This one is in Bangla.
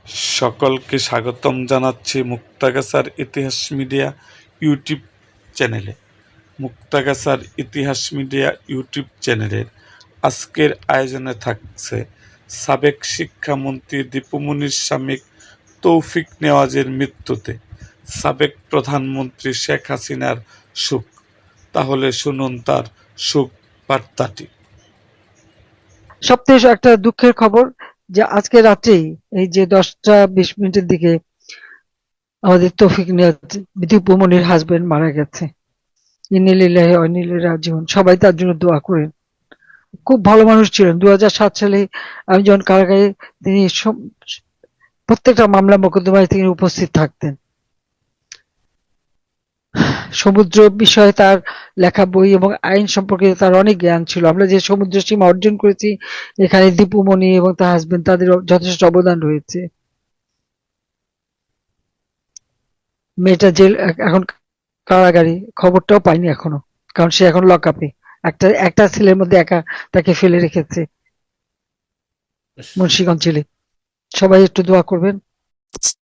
সকলকে স্বাগতম জানাচ্ছি মুক্তাগাছার ইতিহাস মিডিয়া ইউটিউব চ্যানেলে। মুক্তাগাছার ইতিহাস মিডিয়া ইউটিউব চ্যানেলের আজকের আয়োজনে থাকছে সাবেক শিক্ষামন্ত্রী দীপু মনির সাময়িক তৌফিক নেওয়াজের মৃত্যুতে সাবেক প্রধানমন্ত্রী শেখ হাসিনার শোক। তাহলে শুনুন তার শোক বার্তাটি। সবথেকে একটা দুঃখের খবর যে আজকে রাত্রেই এই যে 10টা 20 মিনিটের দিকে আমাদের তৌফিক নিয়াজ দীপু মনির হাজবেন্ড মারা গেছে। ইন্নালিল্লাহি ওয়া ইন্না ইলাইহি রাজিউন। সবাই তার জন্য দোয়া করেন। খুব ভালো মানুষ ছিলেন। 2007 সালে আমি যখন কারাগারে, তিনি প্রত্যেকটা মামলা মোকদ্দমায় তিনি উপস্থিত থাকতেন। সমুদ্র বিষয়ে তার লেখা বই এবং আইন সম্পর্কে তার অনেক জ্ঞান ছিল। আমরা যে সমুদ্র সীমা অর্জন করেছি, এখানে দীপু মনি এবং তার হাজবেন্ড তাদের যথেষ্ট অবদান রয়েছে। মেয়েটা জেল এখন কারাগারে, খবরটাও পাইনি এখনো, কারণ সে এখন লকআপে। একটা ছেলের মধ্যে একা তাকে ফেলে রেখেছে মুন্সিগঞ্জ জেলে। সবাই একটু দোয়া করবেন।